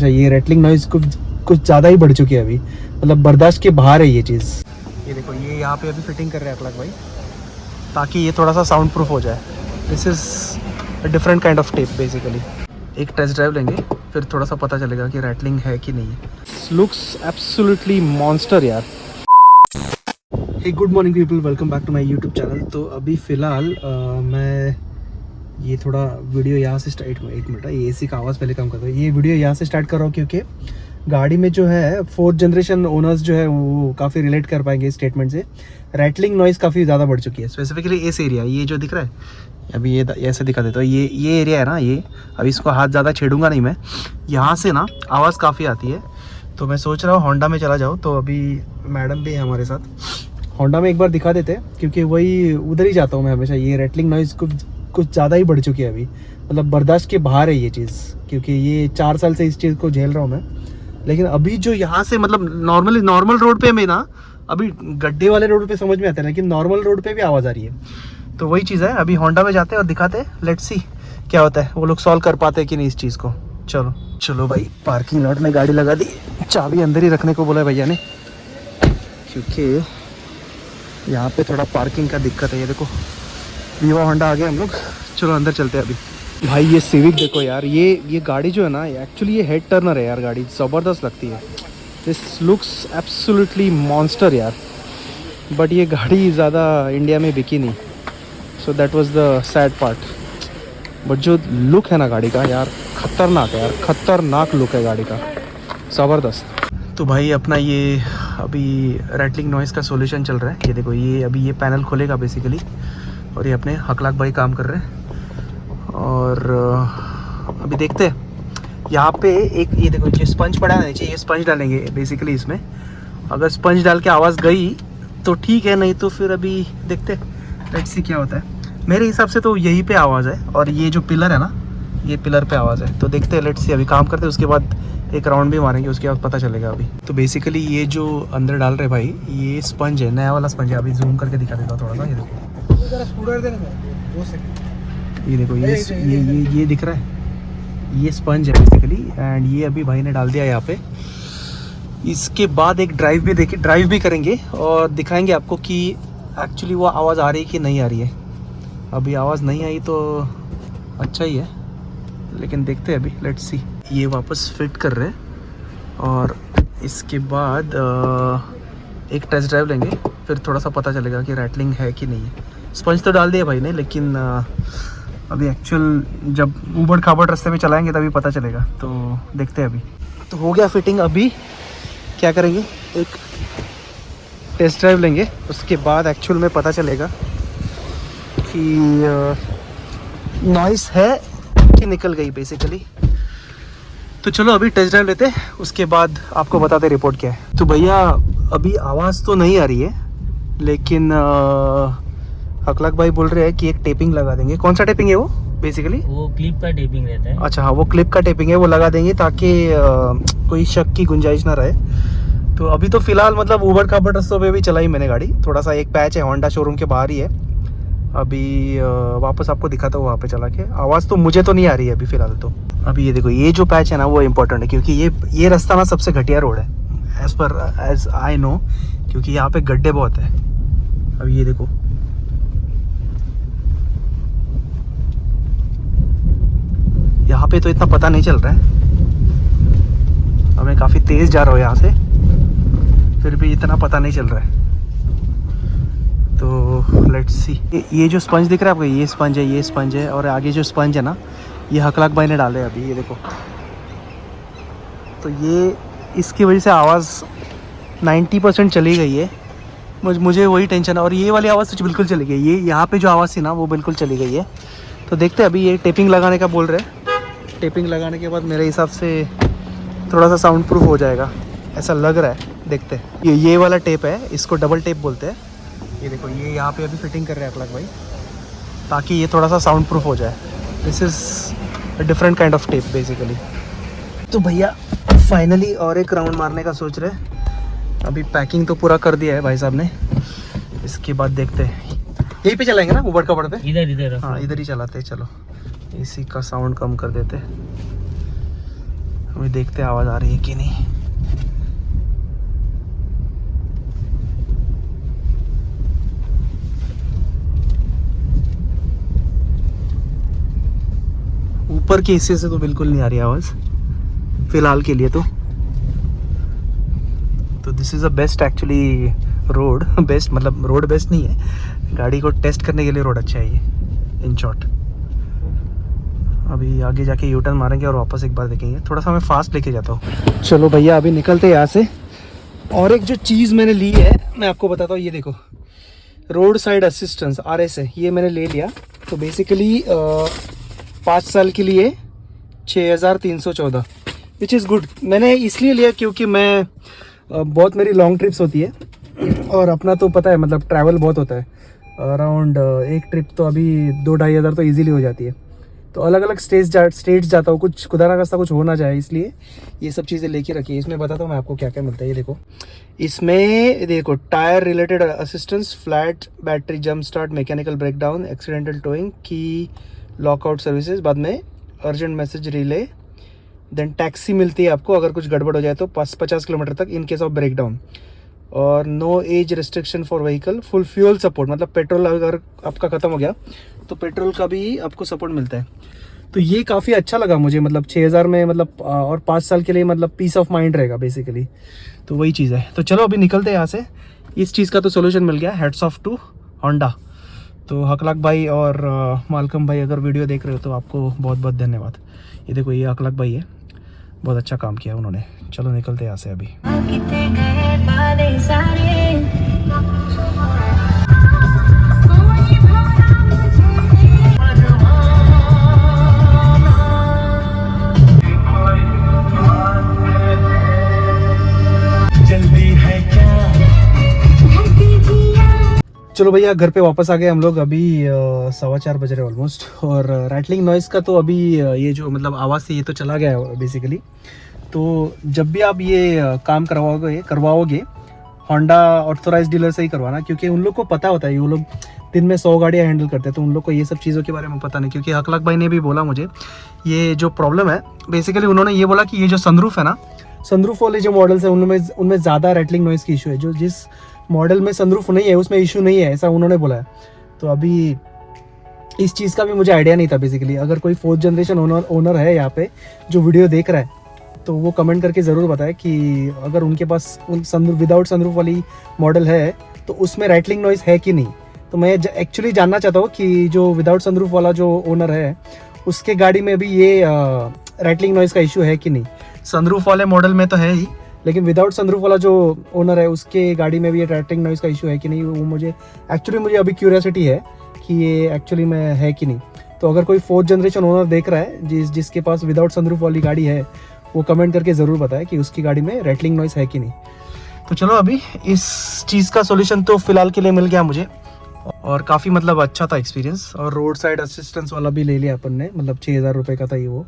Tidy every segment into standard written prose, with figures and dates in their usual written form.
ये rattling noise कुछ ज़्यादा ही बढ़ चुकी है अभी, मतलब बर्दाश्त के बाहर है ये चीज़। ये देखो, ये यहाँ पे अभी फिटिंग कर रहे हैं अखलाक भाई, ताकि ये थोड़ा सा साउंड प्रूफ हो जाए। This is a different kind of tape basically. एक टेस्ट ड्राइव लेंगे, फिर थोड़ा सा पता चलेगा कि रेटलिंग है कि नहीं है। लुक्स एब्सोल्युटली मॉन्स्टर यार। Hey good morning people, welcome back to my YouTube channel. तो अभी फ़िलहाल मैं ये थोड़ा वीडियो यहाँ से स्टार्ट, एक मिनट ये एसी का आवाज़ पहले कम कर दो। ये वीडियो यहाँ से स्टार्ट कर रहा हूँ क्योंकि गाड़ी में जो है 4th जनरेशन ओनर्स जो है वो काफ़ी रिलेट कर पाएंगे इस स्टेटमेंट से। रैटलिंग नॉइज़ काफ़ी ज़्यादा बढ़ चुकी है, स्पेसिफिकली इस एरिया, ये जो दिख रहा है अभी, ये ऐसे दिखा देता हूँ। ये एरिया है ना, ये अभी इसको हाथ ज़्यादा छेड़ूंगा नहीं मैं, यहाँ से ना आवाज़ काफ़ी आती है। तो मैं सोच रहा हूँ होंडा में चला जाऊँ। तो अभी मैडम भी है हमारे साथ, होंडा में एक बार दिखा देते हैं क्योंकि वही उधर ही जाता हूँ मैं हमेशा। ये रैटलिंग नॉइज़ कुछ ज़्यादा ही बढ़ चुकी है अभी, मतलब बर्दाश्त के बाहर है ये चीज़, क्योंकि ये 4 साल से इस चीज़ को झेल रहा हूँ मैं। लेकिन अभी जो यहाँ से, मतलब नॉर्मल रोड पे में ना, अभी गड्ढे वाले रोड पे समझ में आता है, लेकिन नॉर्मल रोड पे भी आवाज़ आ रही है। तो वही चीज़ है, अभी होंडा में जाते हैं और दिखाते हैं, लेट्स सी क्या होता है, वो लोग सॉल्व कर पाते हैं कि नहीं इस चीज़ को। चलो भाई, पार्किंग लॉट में गाड़ी लगा दी, चाबी अंदर ही रखने को बोला भैया ने, क्योंकि यहाँ पे थोड़ा पार्किंग का दिक्कत है। ये देखो वीवा होंडा आ गए हम लोग, चलो अंदर चलते हैं अभी। भाई ये सिविक देखो यार, ये गाड़ी जो है ना, एक्चुअली ये हेड टर्नर है यार, गाड़ी ज़बरदस्त लगती है। दिस लुक्स एब्सोल्युटली मॉन्स्टर यार, बट ये गाड़ी ज़्यादा इंडिया में बिकी नहीं, so that was the sad part. But जो लुक है ना गाड़ी का यार, खतरनाक है यार, खतरनाक लुक है गाड़ी का, ज़बरदस्त। तो भाई अपना ये अभी रैटलिंग नॉइज़ का सोल्यूशन चल रहा है। ये देखो, ये अभी ये पैनल खोलेगा बेसिकली, और ये अपने अखलाक भाई काम कर रहे हैं। और अभी देखते हैं यहाँ पे एक, ये देखो ये स्पंज पड़ा है नीचे, ये स्पंज डालेंगे बेसिकली इसमें। अगर स्पंज डाल के आवाज़ गई तो ठीक है, नहीं तो फिर अभी देखते हैं, लेट्स सी क्या होता है। मेरे हिसाब से तो यहीं पे आवाज़ है, और ये जो पिलर है ना, ये पिलर पे आवाज़ है। तो देखते हैं, लेट्स सी, अभी काम करते हैं, उसके बाद एक राउंड भी मारेंगे, उसके बाद पता चलेगा अभी। तो बेसिकली ये जो अंदर डाल रहे भाई, ये स्पंज है, नया वाला स्पंज है। अभी जूम करके दिखा देता हूँ थोड़ा सा, ये देखो, ये देखो, ये दिख रहा है, ये स्पंज है बेसिकली। एंड ये अभी भाई ने डाल दिया यहाँ पे। इसके बाद एक ड्राइव भी करेंगे और दिखाएंगे आपको कि एक्चुअली वो आवाज़ आ रही है कि नहीं आ रही है। अभी आवाज़ नहीं आई तो अच्छा ही है, लेकिन देखते हैं अभी, लेट्स सी। ये वापस फिट कर रहे हैं और इसके बाद एक टेस्ट ड्राइव लेंगे, फिर थोड़ा सा पता चलेगा कि रैटलिंग है कि नहीं है। स्पंज तो डाल दिया भाई ने, लेकिन अभी एक्चुअल जब ऊबड़ खाबड़ रास्ते पे चलाएंगे तभी पता चलेगा। तो देखते हैं अभी। तो हो गया फिटिंग, अभी क्या करेंगे, एक टेस्ट ड्राइव लेंगे, उसके बाद एक्चुअल में पता चलेगा कि नॉइस है कि निकल गई बेसिकली। तो चलो अभी टेस्ट ड्राइव लेते हैं, उसके बाद आपको बताते रिपोर्ट क्या है। तो भैया अभी आवाज़ तो नहीं आ रही है, लेकिन अखलाक भाई बोल रहे हैं कि एक टेपिंग लगा देंगे। कौन सा टेपिंग है वो बेसिकली? वो क्लिप का टेपिंग रहता है। अच्छा हाँ, वो क्लिप का टेपिंग है, वो लगा देंगे ताकि कोई शक की गुंजाइश ना रहे। तो अभी तो फिलहाल मतलब ऊबड़ खाबड़ रास्तों पे भी चलाई मैंने गाड़ी, थोड़ा सा एक पैच है होंडा शोरूम के बाहर ही है। अभी वापस आपको दिखाता हूँ वहाँ पे चला के। आवाज़ तो मुझे तो नहीं आ रही है अभी फ़िलहाल तो। अभी ये देखो, ये जो पैच है ना वो इम्पोर्टेंट है, क्योंकि ये रास्ता ना सबसे घटिया रोड है एज आई नो, क्योंकि यहाँ पे गड्ढे बहुत है। अभी ये देखो, यहाँ पे तो इतना पता नहीं चल रहा है, हमें काफ़ी तेज़ जा रहा हूँ यहाँ से, फिर भी इतना पता नहीं चल रहा है। तो लेट्स सी। ये जो स्पंज दिख रहा है आपको, ये स्पंज है, और आगे जो स्पंज है ना, ये अखलाक भाई ने डाले अभी, ये देखो। तो ये इसकी वजह से आवाज़ 90% चली गई है। मुझे वही टेंशन है, और ये वाली आवाज़ तो बिल्कुल चली गई, ये यहाँ पे जो आवाज़ थी ना वो बिल्कुल चली गई है। तो देखते हैं अभी, ये टेपिंग लगाने का बोल रहे हैं। टेपिंग लगाने के बाद मेरे हिसाब से थोड़ा सा साउंड प्रूफ हो जाएगा, ऐसा लग रहा है। देखते हैं। ये वाला टेप है, इसको डबल टेप बोलते हैं। ये देखो, ये यहाँ पे अभी फिटिंग कर रहे हैं अखलाक भाई, ताकि ये थोड़ा सा साउंड प्रूफ हो जाए। This is a different kind of tape basically. तो भैया फाइनली और एक राउंड मारने का सोच रहे हैं। अभी पैकिंग तो पूरा कर दिया है भाई साहब ने, इसके बाद देखते हैं। यहीं पे चलाएंगे ना ऊबड़ खाबड़ पे? इधर हाँ, इधर ही चलाते हैं। चलो इसी का साउंड कम कर देते। अभी देखते हैं आवाज़ आ रही है कि नहीं। ऊपर के हिस्से से तो बिल्कुल नहीं आ रही आवाज़ फिलहाल के लिए तो this is a best actually road. Best मतलब रोड बेस्ट नहीं है, गाड़ी को टेस्ट करने के लिए रोड अच्छा है ये इन शॉर्ट। अभी आगे जाके यू टर्न मारेंगे और वापस एक बार देखेंगे। थोड़ा सा मैं फास्ट लेके जाता हूँ। चलो भैया अभी निकलते हैं यहाँ से। और एक जो चीज़ मैंने ली है मैं आपको बताता हूँ, ये देखो रोड साइड असिस्टेंस RSA, ये मैंने ले लिया। तो बेसिकली 5 साल के लिए 6314 विच इज़ गुड। मैंने इसलिए लिया क्योंकि मैं बहुत मेरी लॉन्ग ट्रिप्स होती है और अपना तो पता है मतलब ट्रैवल बहुत होता है। अराउंड एक ट्रिप तो अभी 2-2.5 हज़ार तो इजीली हो जाती है। तो अलग अलग स्टेट्स जाता हूँ, कुछ खुदा ना खास्ता कुछ हो ना जाए, इसलिए ये सब चीज़ें लेके रखी है। इसमें बताता हूँ मैं आपको क्या क्या मिलता है। ये देखो, इसमें देखो tyre related assistance, flat battery, jump start, mechanical breakdown, accidental towing की, लॉकआउट सर्विसेज, बाद में urgent message relay, then taxi मिलती है आपको अगर कुछ गड़बड़ हो जाए तो 50 किलोमीटर तक इन केस ऑफ ब्रेकडाउन, और no age restriction for vehicle, full fuel support, मतलब पेट्रोल अगर आपका ख़त्म हो गया तो पेट्रोल का भी आपको सपोर्ट मिलता है। तो ये काफ़ी अच्छा लगा मुझे, मतलब 6000 में मतलब और 5 साल के लिए मतलब पीस ऑफ माइंड रहेगा बेसिकली। तो वही चीज़ है। तो चलो अभी निकलते हैं यहाँ से। इस चीज़ का तो सोल्यूशन मिल गया। Heads off to Honda. तो हकलाक भाई और मालकम भाई अगर वीडियो देख रहे हो तो आपको बहुत बहुत धन्यवाद। ये देखो ये हकलाक भाई है, बहुत अच्छा काम किया उन्होंने। चलो निकलते हैं यहाँ से अभी। चलो भैया घर पे वापस आ गए हम लोग। अभी 4:15 बज रहे ऑलमोस्ट। और रैटलिंग नॉइज़ का तो अभी ये जो मतलब आवाज़ से ये तो चला गया है बेसिकली। तो जब भी आप ये काम करवाओगे होंडा ऑथोराइज डीलर से ही करवाना, क्योंकि उन लोग को पता होता है, वो लोग दिन में 100 गाड़ियाँ हैंडल करते हैं, तो उन लोग को ये सब चीज़ों के बारे में पता नहीं। क्योंकि हकलाक भाई ने भी बोला मुझे ये जो प्रॉब्लम है, बेसिकली उन्होंने ये बोला कि ये जो सनरूफ है ना, सनरूफ वाले जो मॉडल्स हैं उनमें ज़्यादा रैटलिंग नॉइज़ की इशू है। जो जिस मॉडल में सनरूफ नहीं है उसमें इशू नहीं है, ऐसा उन्होंने बोला है। तो अभी इस चीज़ का भी मुझे आइडिया नहीं था बेसिकली। अगर कोई 4th जनरेशन ओनर है यहाँ पे जो वीडियो देख रहा है तो वो कमेंट करके ज़रूर बताए कि अगर उनके पास विदाउट सनरूफ वाली मॉडल है तो उसमें रैटलिंग नॉइज़ है कि नहीं। तो मैं एक्चुअली जानना चाहता हूँ कि जो विदाउट सनरूफ वाला जो ओनर है उसके गाड़ी में भी ये रैटलिंग नॉइज़ का इशू है कि नहीं। सनरूफ वाले मॉडल में तो है ही, लेकिन विदाउट सनरूफ वाला जो ओनर है उसके गाड़ी में भी ये रैटलिंग नॉइज़ का इशू है कि नहीं, वो मुझे अभी क्यूरियोसिटी है कि ये एक्चुअली में है कि नहीं। तो अगर कोई 4th जनरेशन ओनर देख रहा है जिसके पास विदाउट सनरूफ वाली गाड़ी है, वो कमेंट करके ज़रूर बताए कि उसकी गाड़ी में रैटलिंग नॉइज़ है कि नहीं। तो चलो अभी इस चीज़ का सोल्यूशन तो फ़िलहाल के लिए मिल गया मुझे, और काफ़ी मतलब अच्छा था एक्सपीरियंस। और रोड साइड असिस्टेंस वाला भी ले लिया अपन ने, मतलब 6000 रुपये का था ये वो,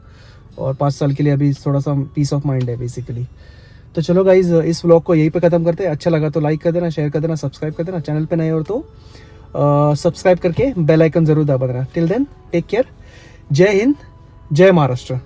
और 5 साल के लिए अभी थोड़ा सा पीस ऑफ माइंड है बेसिकली। तो चलो गाइज इस व्लॉग को यहीं पे ख़त्म करते हैं। अच्छा लगा तो लाइक कर देना, शेयर कर देना, सब्सक्राइब कर देना। चैनल पे नए हो तो सब्सक्राइब करके बेल आइकन ज़रूर दबा देना। Till then take care. जय हिंद, जय महाराष्ट्र।